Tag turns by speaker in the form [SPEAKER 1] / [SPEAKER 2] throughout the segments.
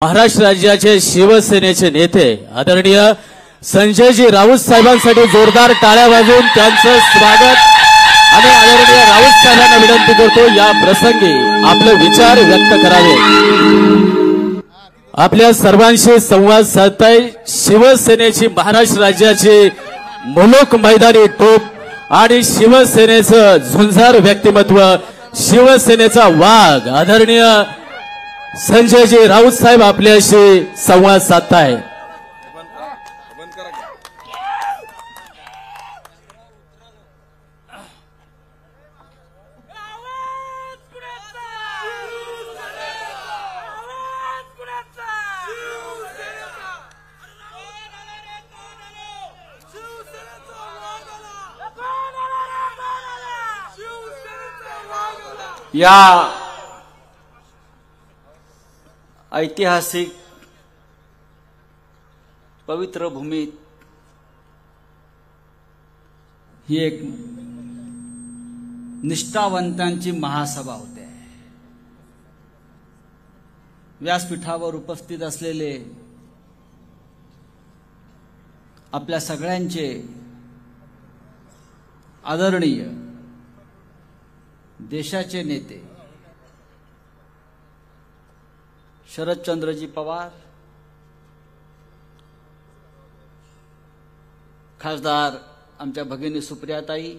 [SPEAKER 1] महाराष्ट्र राज्याचे शिवसेनेचे नेते आदरणीय संजयजी राऊत साहेबांसाठी जोरदार टाळ्या वाजवून त्यांचं स्वागत आणि आदरणीय राऊत साहेबांना विनंती करतो या प्रसंगी आपले विचार व्यक्त करावे। आपल्या सर्वांशी संवाद साधताय शिवसेनेची महाराष्ट्र राज्याची मुलूक मैदानी टोप आणि शिवसेनेचं झुंजार व्यक्तिमत्व शिवसेनेचा वाघ आदरणीय संजयजी राऊत साहेब आपल्याशी संवाद साधताय।
[SPEAKER 2] या ऐतिहासिक पवित्र भूमीत ही एक निष्ठावंतांची महासभा होते। व्यासपीठावर उपस्थित असलेले आपल्या सगळ्यांचे आदरणीय देशाचे नेते शरदचंद्रजी पवार, खासदार आमच्या भगिनी सुप्रियाताई,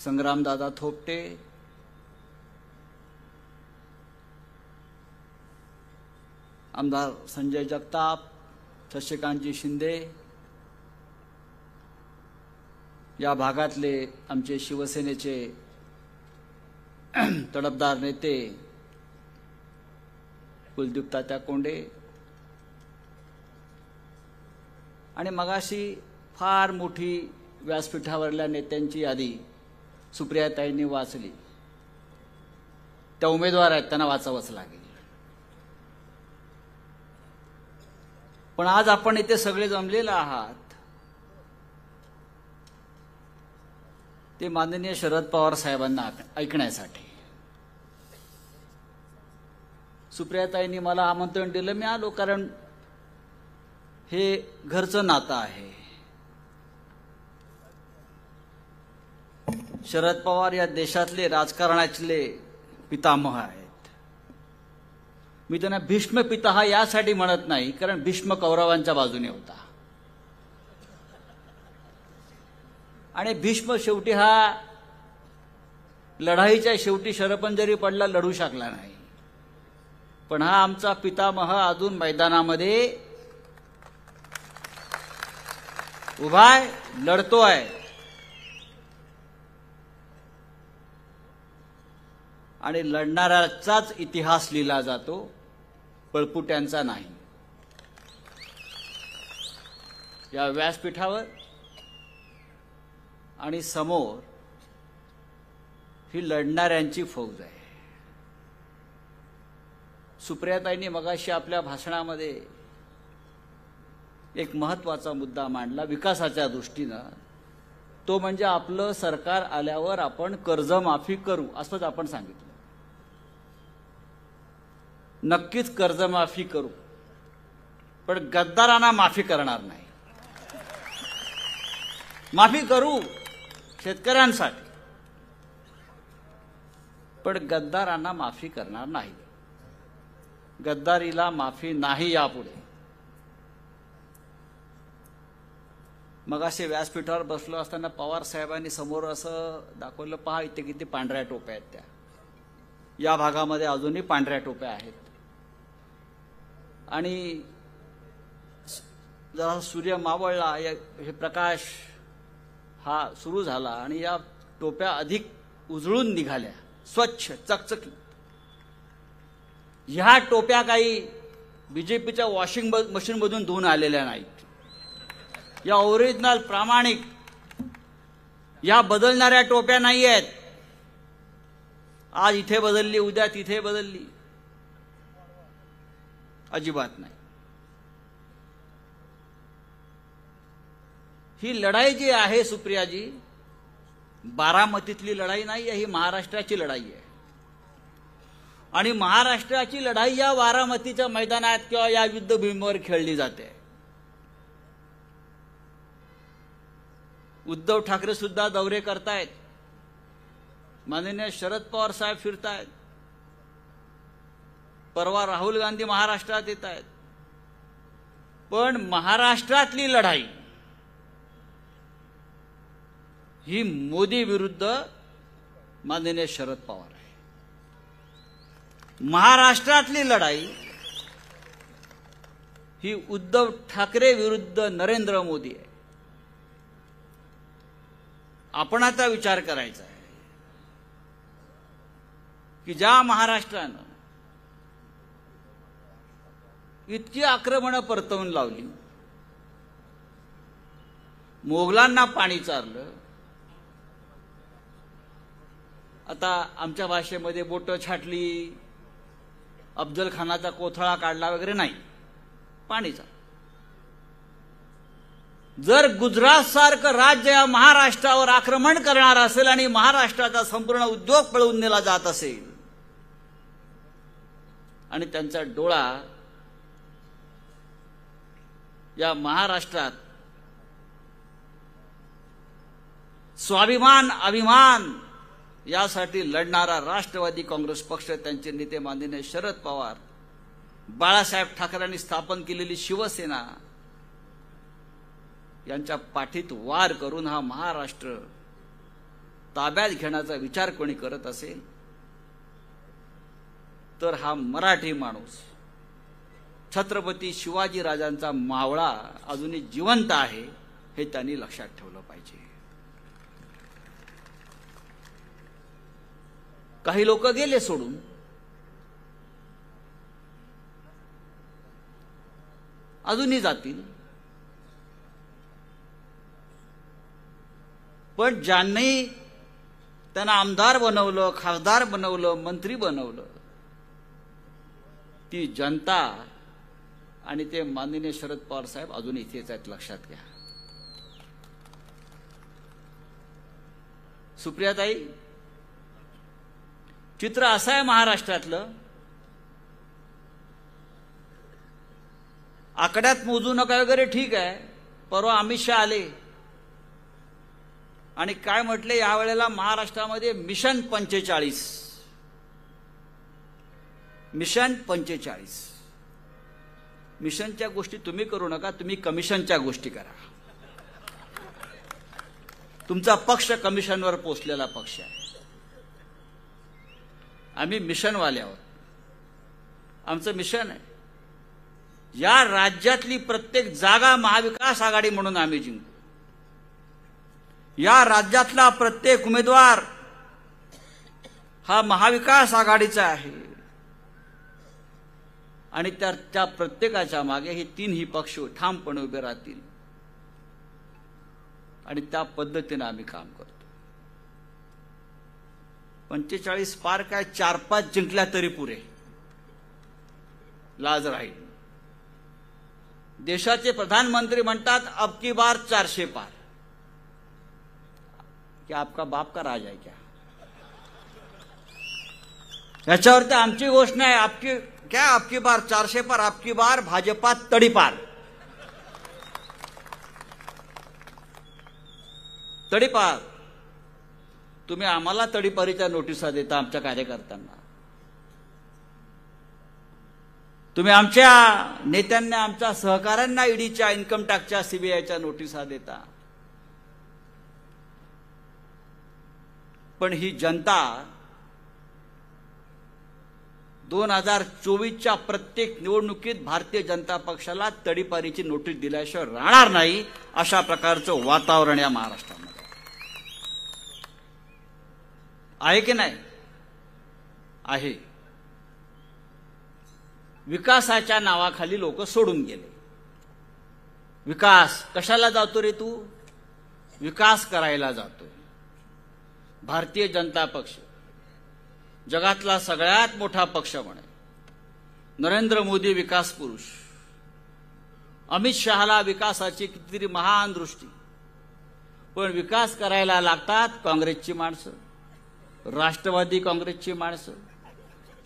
[SPEAKER 2] संग्रामदादा थोपटे, आमदार संजय जगताप, शशिकांतजी शिंदे, या भागातले आमचे शिवसेनेचे तडफदार नेते कुलदीप तात्या कोंडे आणि मगाशी फार मोठी व्यासपीठावरल्या नेत्यांची यादी सुप्रियाताईंनी वाचली। त्या उमेदवार आहेत, त्यांना वाचावंच लागेल। पण आज आपण इथे सगळे जमलेले आहात ते माननीय शरद पवार साहेबांना ऐकण्यासाठी। सुप्रियाताईंनी मला आमंत्रण दिलं, मी आलो, कारण हे घरचं नातं आहे। शरद पवार या देशातले राजकारणातले पितामह आहेत। मी त्यांना भीष्म पिता हा यासाठी म्हणत नाही, कारण भीष्म कौरवांच्या बाजूने होता आणि भीष्म शेवटी हा लढाईच्या शेवटी शरपंजरी पडला, लढू शकला नाही। पण हा आमचा पितामह अजून मैदानामध्ये उभा आहे, लढतोय आणि लढणाऱ्याचाच इतिहास लिहिला जातो, पळपुट्यांचा नाही। या व्यासपीठावर आणि समोर ही लढणाऱ्यांची फौज आहे। सुप्रियाताईंनी मगाशी आपल्या भाषणामध्ये एक महत्त्वाचा मुद्दा मांडला विकासाच्या दृष्टीनं, तो म्हणजे आपलं सरकार आल्यावर आपण कर्जमाफी करू असंच आपण सांगितलं। नक्कीच कर्जमाफी करू, पण गद्दारांना माफी करणार नाही। माफी करू शेतकऱ्यांसाठी, पण गद्दारांना माफी करणार नाही। गद्दारीला माफी नाही यापुढे। मग असे व्यासपीठावर बसलो असताना पवार साहेबांनी समोर असं दाखवलं, पहा इथे किती पांढऱ्या टोप्या आहेत। त्या या भागामध्ये अजूनही पांढऱ्या टोप्या आहेत आणि जरा सूर्य मावळला, हे प्रकाश हा सुरू झाला आणि या टोप्या अधिक उजळून निघाल्या, स्वच्छ चकचकीत। ह्या टोप्या काही बीजेपीच्या वॉशिंग मशीन मधून धुवून आलेल्या नाहीत। या ओरिजिनल प्रामाणिक, या बदलणाऱ्या टोप्या नाही आहेत। आज इथे बदलली, उद्या तिथे बदलली, अजिबात नाही। ही लढाई जी आहे सुप्रियाजी, बारामतीतली लढाई नाही आहे, ही महाराष्ट्राची लढाई आहे। आणि महाराष्ट्राची लढाई या बारामतीच्या मैदानात किंवा या युद्धभूमीवर खेळली जाते. उद्धव ठाकरे सुद्धा दौरे करतायत, माननीय शरद पवार साहेब फिरतायत, परवा राहुल गांधी महाराष्ट्रात येत आहेत. पण महाराष्ट्रातली लढाई ही मोदी विरुद्ध माननीय शरद पवार आहे. महाराष्ट्रातली लढाई ही उद्धव ठाकरे विरुद्ध नरेंद्र मोदी आहे. आपण आता विचार करायचा आहे की ज्या महाराष्ट्रानं इतकी आक्रमणं परतवून लावली, मोगलांना पाणी चारलं, आता आमच्या भाषेमध्ये बोटं छाटली, अफजल खानाचा कोथळा काढला वगैरे नाही, पाणीचा. जर गुजरात सारखं राज्य या महाराष्ट्रावर आक्रमण करणार असेल आणि महाराष्ट्राचा संपूर्ण उद्योग पळवून नेला जात असेल आणि त्यांचा डोळा या महाराष्ट्रात स्वाभिमान अभिमान यासाठी लढणारा राष्ट्रवादी काँग्रेस पक्ष, त्यांचे नेते माननीय शरद पवार, बाळासाहेब ठाकरेंनी स्थापन केलेली शिवसेना यांच्या पाठीत वार करून हा महाराष्ट्र ताब्यात घेण्याचा विचार कोणी करत असेल तर हा मराठी माणूस छत्रपती शिवाजी राजांचा मावळा अजूनही जिवंत आहे हे त्यांनी लक्षात ठेवलं पाहिजे. काही लोक गेले सोडून, अजूनही जातील, पण ज्यांनी त्यांना आमदार बनवलं, खासदार बनवलं, मंत्री बनवलं ती जनता आणि ते माननीय शरद पवार साहेब अजून इथेच आहेत, लक्षात घ्या. सुप्रियाताई, चित्र असं आहे महाराष्ट्रातलं, आकड्यात मोजू नका वगैरे ठीक आहे. परवा अमित शहा आले आणि काय म्हटले, यावेळेला महाराष्ट्रामध्ये मिशन 45. मिशन 45. मिशनच्या गोष्टी तुम्ही करू नका, तुम्ही कमिशनच्या गोष्टी करा. तुमचा पक्ष कमिशनवर पोचलेला पक्ष आहे. आम्ही मिशनवाले आहोत. आमचं मिशन आहे या राज्यातली प्रत्येक जागा महाविकास आघाडी म्हणून आम्ही जिंकू. या राज्यातला प्रत्येक उमेदवार हा महाविकास आघाडीचा आहे आणि त्या प्रत्येकाच्या मागे हे तीनही पक्ष ठामपणे उभे राहतील आणि त्या पद्धतीने आम्ही काम करतो. 45 पार काय 4-5 जिंकल्या तरी पुरे, लाज राहील. देशाचे प्रधानमंत्री म्हणतात अब की बार 400 पार. क्या आपका बाप का राज आहे क्या? याच्यावरती आमची घोषणा आहे, आपकी बार 400 पार, आपकी बार भाजपा तडीपार. तडीपार. तुम्ही आम्हाला तडीपारीच्या नोटिसा देता आमच्या कार्यकर्त्यांना. तुम्ही आमच्या नेत्यांना, आमच्या सहकाऱ्यांना ईडीच्या, इन्कम टॅक्सच्या, सीबीआयच्या नोटिसा देता. पण ही जनता 2024च्या प्रत्येक निवडणुकीत भारतीय जनता पक्षाला तडीपारीची नोटीस दिल्याशिवाय राहणार नाही, अशा प्रकारचं वातावरण या महाराष्ट्रामध्ये आहे की नाही? आहे. विकासाच्या नावाखाली लोक सोडून गेले. विकास कशाला जातो रे तू? विकास करायला जातोय. भारतीय जनता पक्ष जगातला सगळ्यात मोठा पक्ष म्हणे. नरेंद्र मोदी विकास पुरुष, अमित शहाला विकासाची कितीतरी महान दृष्टी. पण विकास करायला लागतात काँग्रेसची माणसं, राष्ट्रवादी काँग्रेसची माणसं,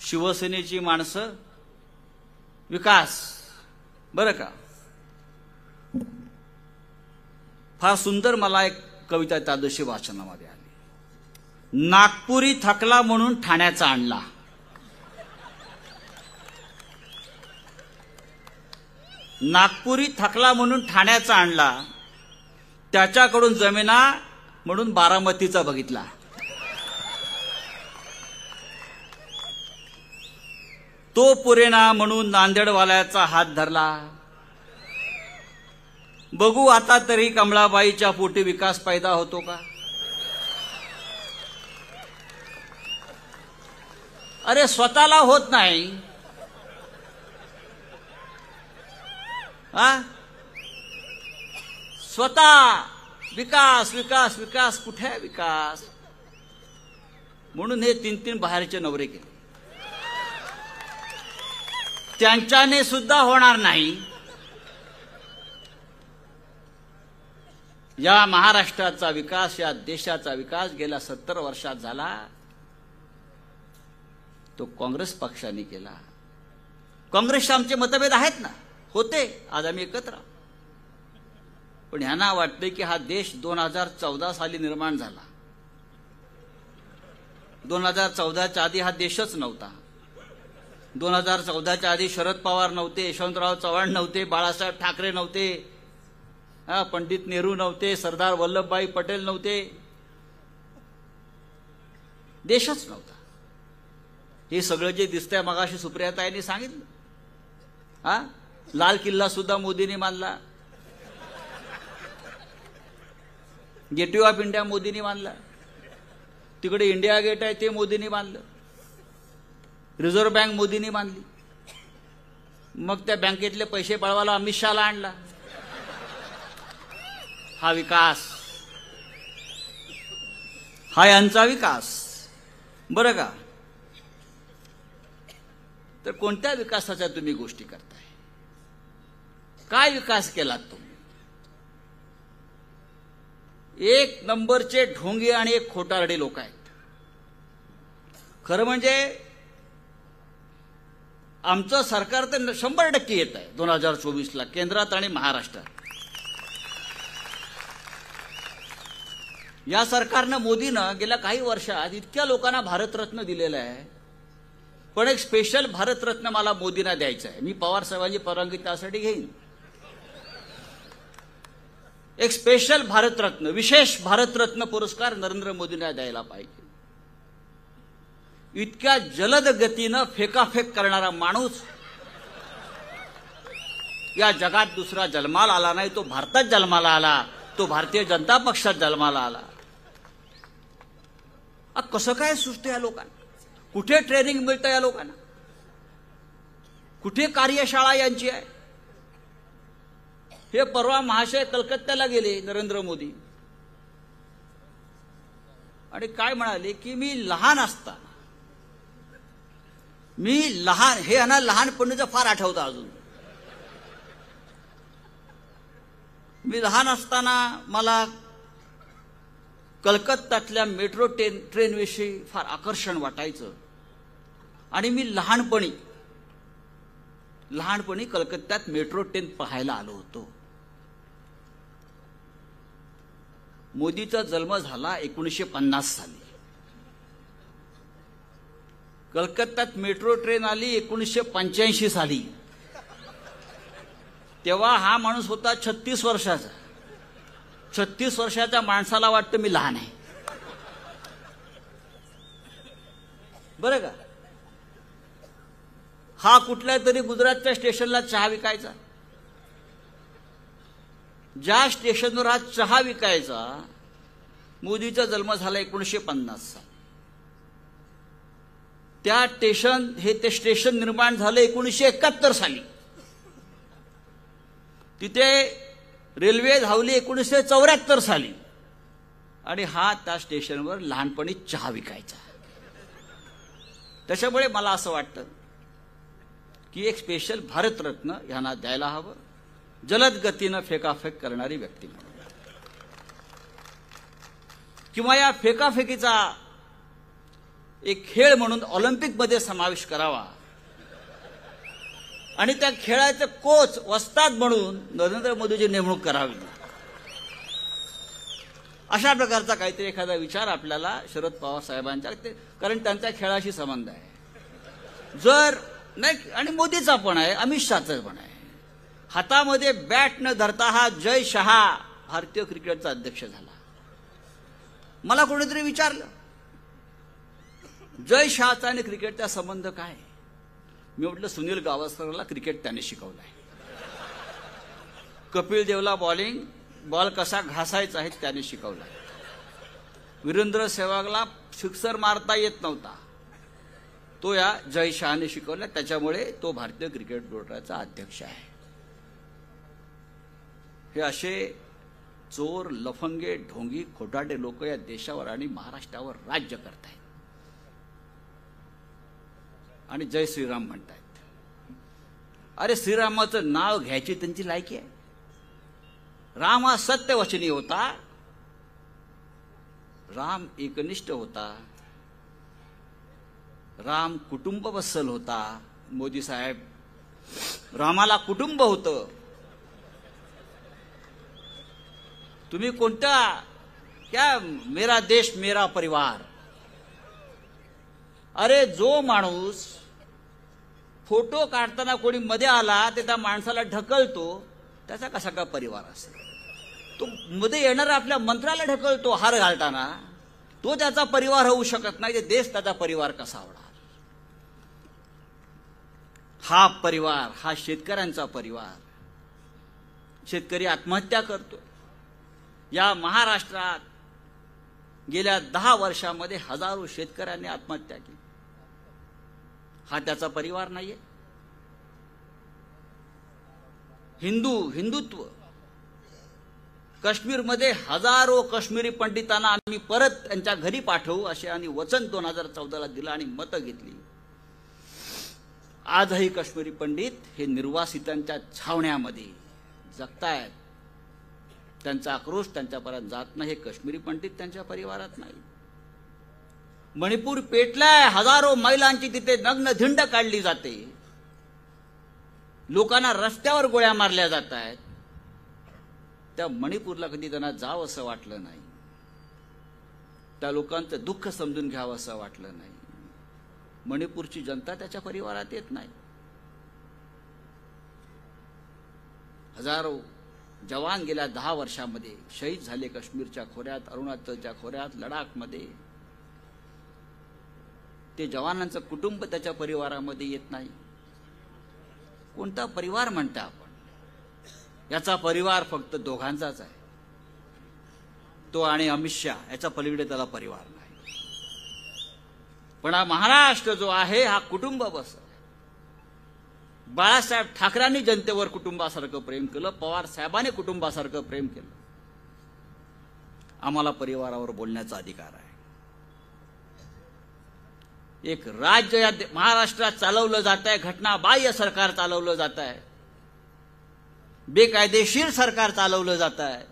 [SPEAKER 2] शिवसेनेची माणसं विकास, बरं का. फार सुंदर मला एक कविता त्या दिवशी वाचनामध्ये आली. नागपुरी थकला म्हणून ठाण्याचा आणला. नागपुरी थकला म्हणून ठाण्याचा आणला, त्याच्याकडून जमिना म्हणून बारामतीचा बघितला. तो पुरेना म्हणून नांदेडवाल्याचा हात धरला. बघू आता तरी कमळाबाईच्या पोटी विकास पैदा होतो का. अरे स्वतःला होत नाही, स्वतः विकास विकास विकास, कुठे आहे विकास. म्हणून हे 3-3 बाहेरचे नवरे केले. त्यांच्याने सुद्धा होणार नाही. या महाराष्ट्राचा विकास, या देशाचा विकास गेल्या 70 वर्षात झाला तो काँग्रेस पक्षाने केला. काँग्रेसचे आमचे मतभेद आहेत ना, होते, आज आम्ही एकत्र. पण ह्यांना वाटते की हा देश 2014 साली निर्माण झाला. 2014च्या आधी हा देशच नव्हता. 2014च्या आधी शरद पवार नव्हते, यशवंतराव चव्हाण नव्हते, बाळासाहेब ठाकरे नव्हते, पंडित नेहरू नव्हते, सरदार वल्लभभाई पटेल नव्हते. देशच नव्हता. हे सगळं जे दिसतंय मगाशी सुप्रियाताईंनी सांगितलं. लाल किल्ला सुद्धा मोदींनी बांधला, गेटवे ऑफ इंडिया मोदींनी बांधला, तिकडे इंडिया गेट आहे ते मोदींनी बांधलं, रिझर्व्ह बँक मोदींनी बांधली. मग त्या बँकेतले पैसे पळवायला अमित शहाला आणला. हा विकास, हा यांचा विकास, बरं का. तर कोणत्या विकासाच्या तुम्ही गोष्टी करताय, काय विकास केलात तुम्ही. एक नंबरचे ढोंगे आणि एक खोटारडे लोक आहेत. खरं म्हणजे आमचं सरकार तर 100% येत आहे 2024ला केंद्रात आणि महाराष्ट्रात. या सरकारनं, मोदीनं गेल्या काही वर्षात इतक्या लोकांना भारतरत्न दिलेलं आहे. पण एक स्पेशल भारतरत्न मला मोदींना द्यायचं आहे. मी पवार साहेबांची परवानगी त्यासाठी घेईन. एक स्पेशल भारतरत्न, विशेष भारतरत्न पुरस्कार नरेंद्र मोदींना द्यायला पाहिजे. इतक्या जलद गतीनं फेकाफेक करणारा माणूस या जगात दुसरा जन्माला आला नाही. तो भारतात जन्माला आला, तो भारतीय जनता पक्षात जन्माला आला. कसं काय सुचतं या लोकांना, कुठे ट्रेनिंग मिळतं या लोकांना, कुठे कार्यशाळा यांची आहे. हे परवा महाशय कलकत्त्याला गेले नरेंद्र मोदी आणि काय म्हणाले की मी लहान असताना, हे यांना लहानपणीचं फार आठवतं अजून. मी लहान असताना मला कलकत्त्यातल्या मेट्रो ट्रेनविषयी फार आकर्षण वाटायचं आणि मी लहानपणी कलकत्त्यात मेट्रो ट्रेन पाहायला आलो होतो. मोदीचा जन्म झाला 1950 साली. कलकत्त्यात मेट्रो ट्रेन आली 1985 साली. तेव्हा हा माणूस होता 36 वर्षाचा. 36 वर्षाच्या माणसाला वाटतं मी लहान आहे, बरं का. हा कुठल्या तरी गुजरातच्या स्टेशनला चहा विकायचा. ज्या स्टेशनवर हा चहा विकायचा, मोदीचा जन्म झाला 1950 साली. ते स्टेशन निर्माण झालं 1971 साली. तिथे रेल्वे धावली 1974 साली आणि हा त्या स्टेशनवर लहानपणी चहा विकायचा. त्याच्यामुळे मला असं वाटतं की एक स्पेशल भारतरत्न यांना द्यायला हवं. जलद गतीनं फेकाफेक करणारी व्यक्ती म्हणून, किंवा या फेकाफेकीचा एक खेळ म्हणून ऑलिम्पिकमध्ये समावेश करावा आणि त्या खेळाचे कोच वस्ताद म्हणून नरेंद्र मोदीची नेमणूक करावी, अशा प्रकारचा काहीतरी एखादा विचार आपल्याला शरद पवार साहेबांच्या, कारण त्यांचा खेळाशी संबंध आहे जर नाही, आणि मोदीचा पण आहे, अमित शहाचा पण आहे. हातामध्ये बॅट न धरता हा जय शहा भारतीय क्रिकेटचा अध्यक्ष झाला. मला कोणीतरी विचारलं जय शहाचा आणि क्रिकेटचा संबंध काय? मी म्हटलं सुनील गावस्करला क्रिकेट त्याने शिकवलाय, कपिल देवला बॉल कसा घासायचा आहे त्याने शिकवला, वीरेंद्र सेहवागला सिक्सर मारता येत नव्हता, तो या जय शहाने शिकवला, त्याच्यामुळे तो भारतीय क्रिकेट बोर्डाचा अध्यक्ष आहे. हे असे चोर, लफंगे, ढोंगी, खोटाटे लोक या देशावर आणि महाराष्ट्रावर राज्य करतायत आणि जय श्रीराम म्हणतायत. अरे श्रीरामाचं नाव घ्यायची त्यांची लायकी आहे. राम हा सत्यवचनी होता, राम एकनिष्ठ होता, राम कुटुंबवत्सल होता. मोदी साहेब, रामाला कुटुंब होतं. तुम्ही कोणत्या, क्या मेरा देश मेरा परिवार. अरे जो माणूस फोटो काढताना कोणी मध्ये आला ते त्या माणसाला ढकलतो, त्याचा कसा का परिवार असेल? तो मध्ये येणारा आपल्या मंत्र्याला ढकलतो हार घालताना, तो त्याचा परिवार होऊ शकत नाही. ते देश त्याचा परिवार कसा होणार? हा परिवार, हा शेतकऱ्यांचा परिवार. शेतकरी आत्महत्या करतो. या महाराष्ट्रात गेल्या 10 वर्षामध्ये हजारो शेतकऱ्यांनी आत्महत्या केली. हा त्याचा परिवार नाहीये. हिंदुत्व. काश्मीरमध्ये हजारो काश्मीरी पंडितांना आम्ही परत त्यांच्या घरी पाठवू असे आणि वचन 2014ला दिलं आणि मतं घेतली. आजही काश्मीरी पंडित हे निर्वासितांच्या छावण्यामध्ये जगतायत. त्यांचा आक्रोश त्यांच्यापर्यंत जात नाही. हे काश्मीरी पंडित त्यांच्या परिवारात नाही. मणिपूर पेटलाय. हजारो महिलांची तिथे नग्न धिंड काढली जाते. लोकांना रस्त्यावर गोळ्या मारल्या जात आहेत. त्या मणिपूरला कधी त्यांना जावं असं वाटलं नाही. त्या लोकांचं दुःख समजून घ्यावं असं वाटलं नाही. मणिपूरची जनता त्याच्या परिवारात येत नाही. हजारो जवान गेल्या 10 वर्षामध्ये शहीद झाले. काश्मीरच्या खोऱ्यात, अरुणाचलच्या खोऱ्यात, लडाखमध्ये. ते जवानांचं कुटुंब त्याच्या परिवारामध्ये येत नाही. कोणता परिवार म्हणता आपण? याचा परिवार फक्त दोघांचाच आहे, तो आणि अमित शहा. याच्या पलीकडे त्याला परिवार नाही. पण हा महाराष्ट्र जो आहे हा कुटुंब बस. बाळासाहेब ठाकरेंनी जनतेवर कुटुंबासारखं प्रेम केलं. पवार साहेबांनी कुटुंबासारखं प्रेम केलं. आम्हाला परिवारावर बोलण्याचा अधिकार आहे. एक राज्य या महाराष्ट्रात चालवलं जात आहे. घटनाबाह्य सरकार चालवलं जात आहे. बेकायदेशीर सरकार चालवलं जात आहे.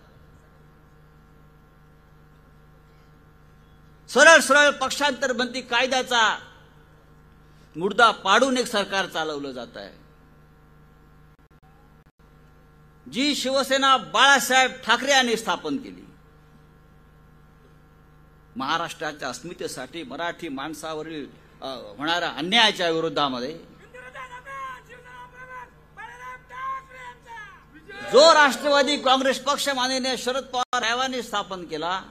[SPEAKER 2] सरळ सरळ पक्षांतरबंदी कायद्याचा मुद्दा पाडून एक सरकार चालवलं जात आहे. जी शिवसेना बाळासाहेब ठाकरे यांनी स्थापन केली, महाराष्ट्राच्या अस्मितेसाठी, मराठी माणसावरील होणाऱ्या अन्यायाच्या विरोधामध्ये, जो राष्ट्रवादी काँग्रेस पक्ष माननीय शरद पवार साहेबांनी स्थापन केला,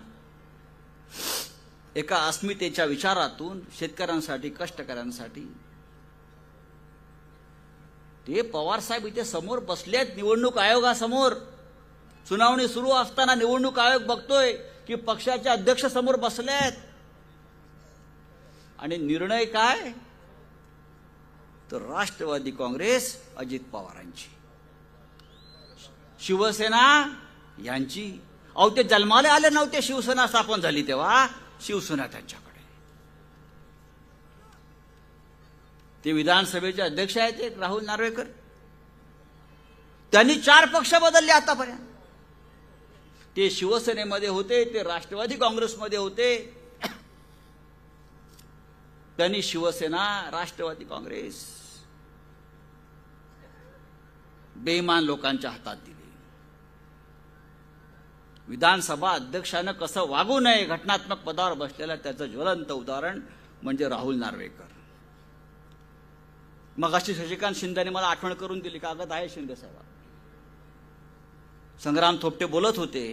[SPEAKER 2] एका अस्मितेच्या विचारातून शेतकऱ्यांसाठी, कष्टकऱ्यांसाठी. ते पवार साहेब इथे समोर बसलेत निवडणूक आयोगासमोर. सुनावणी सुरू असताना निवडणूक आयोग बघतोय की पक्षाचे अध्यक्ष समोर बसलेत. आणि निर्णय काय? तर राष्ट्रवादी काँग्रेस अजित पवारांची, शिवसेना यांची. अहो ते जन्माला आले नव्हते. शिवसेना स्थापन झाली तेव्हा शिवसेना त्यांच्याकडे. ते विधानसभेचे अध्यक्ष आहेत एक राहुल नार्वेकर. त्यांनी 4 पक्ष बदलले आतापर्यंत. ते शिवसेनेमध्ये होते, ते राष्ट्रवादी काँग्रेसमध्ये होते. त्यांनी शिवसेना, राष्ट्रवादी काँग्रेस बेईमान लोकांच्या हातात दिली. विधानसभा अध्यक्षानं कसं वागू नये घटनात्मक पदावर बसलेल्या त्याचं ज्वलंत उदाहरण म्हणजे राहुल नार्वेकर. मग अशी शशिकांत शिंदेने मला आठवण करून दिली, कागद आहे शिंदे साहेब. संग्राम थोपटे बोलत होते,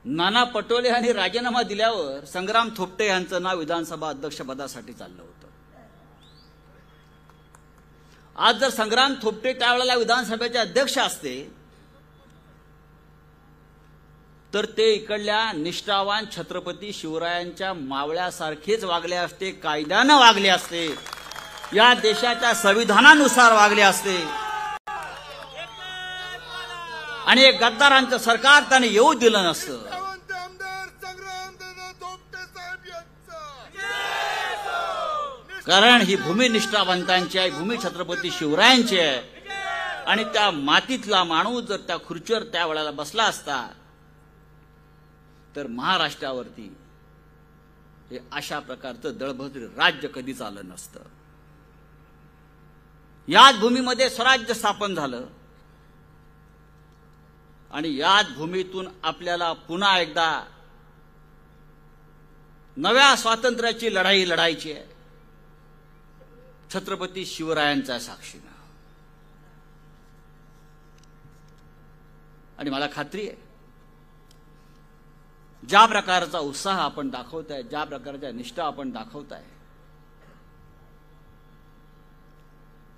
[SPEAKER 2] नाना पटोले यांनी राजीनामा दिल्यावर संग्राम थोपटे यांचं नाव विधानसभा अध्यक्षपदासाठी चाललं होतं. आज जर संग्राम थोपटे त्यावेळेला विधानसभेचे अध्यक्ष असते तर ते इकडल्या निष्ठावान छत्रपती शिवरायांच्या मावळ्यासारखेच वागले असते, कायद्यानं वागले असते, या देशाच्या संविधानानुसार वागले असते आणि एक गद्दारांचं सरकार त्याने येऊ दिलं नसतं. कारण ही भूमी निष्ठावंतांची आहे, भूमी छत्रपती शिवरायांची आहे आणि त्या मातीतला माणूस जर त्या खुर्चीवर त्या वेळेला बसला असता तर महाराष्ट्रावरती हे अशा प्रकारचं दळभद्र राज्य कधीच आलं नसतं. याच भूमीमध्ये स्वराज्य स्थापन झालं आणि याच भूमीतून आपल्याला पुन्हा एकदा नव्या स्वातंत्र्याची लढाई लढायची आहे, छत्रपती शिवरायांच्या साक्षीनं. आणि मला खात्री आहे ज्या प्रकारचा उत्साह आपण दाखवताय, ज्या प्रकारच्या निष्ठा आपण दाखवताय,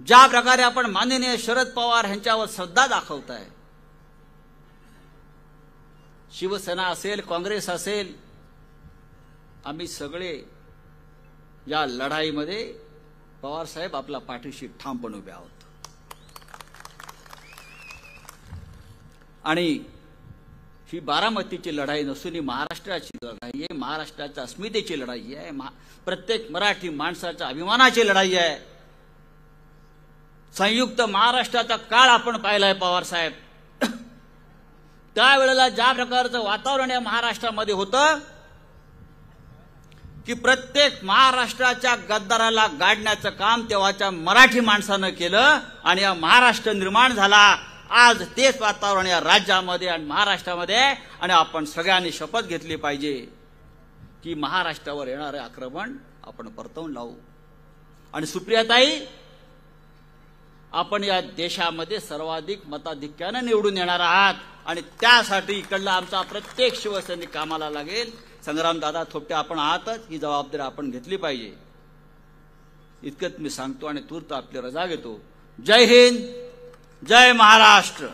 [SPEAKER 2] ज्या प्रकारे आपण माननीय शरद पवार यांच्यावर श्रद्धा दाखवताय, शिवसेना असेल, काँग्रेस असेल, आम्ही सगळे या लढाईमध्ये पवार साहेब आपला पाठीशी ठामपणे उभे आहोत. आणि ही बारामतीची लढाई नसून ही महाराष्ट्राची लढाई आहे, महाराष्ट्राच्या अस्मितेची लढाई आहे, प्रत्येक मराठी माणसाच्या अभिमानाची लढाई आहे. संयुक्त महाराष्ट्राचा काळ आपण पाहिलाय पवार साहेब. त्यावेळेला ज्या प्रकारचं वातावरण या महाराष्ट्रामध्ये होतं की प्रत्येक महाराष्ट्राच्या गद्दाराला गाडण्याचं काम तेव्हाच्या मराठी माणसानं केलं आणि या महाराष्ट्र निर्माण झाला. आज तेच वातावरण या राज्यामध्ये आणि महाराष्ट्रामध्ये आणि आपण सगळ्यांनी शपथ घेतली पाहिजे की महाराष्ट्रावर येणारे आक्रमण आपण परतवून लावू. आणि सुप्रियाताई, आपण या देशामध्ये सर्वाधिक मताधिक्यानं निवडून येणार आहात आणि त्यासाठी इकडला आमचा प्रत्येक शिवसैनिक कामाला लागेल. संग्रामदादा थोपटे आपण आहातच, ही जबाबदारी आपण घेतली पाहिजे. इतकंच मी सांगतो आणि तूर्त आपली रजा घेतो. जय हिंद, जय महाराष्ट्र.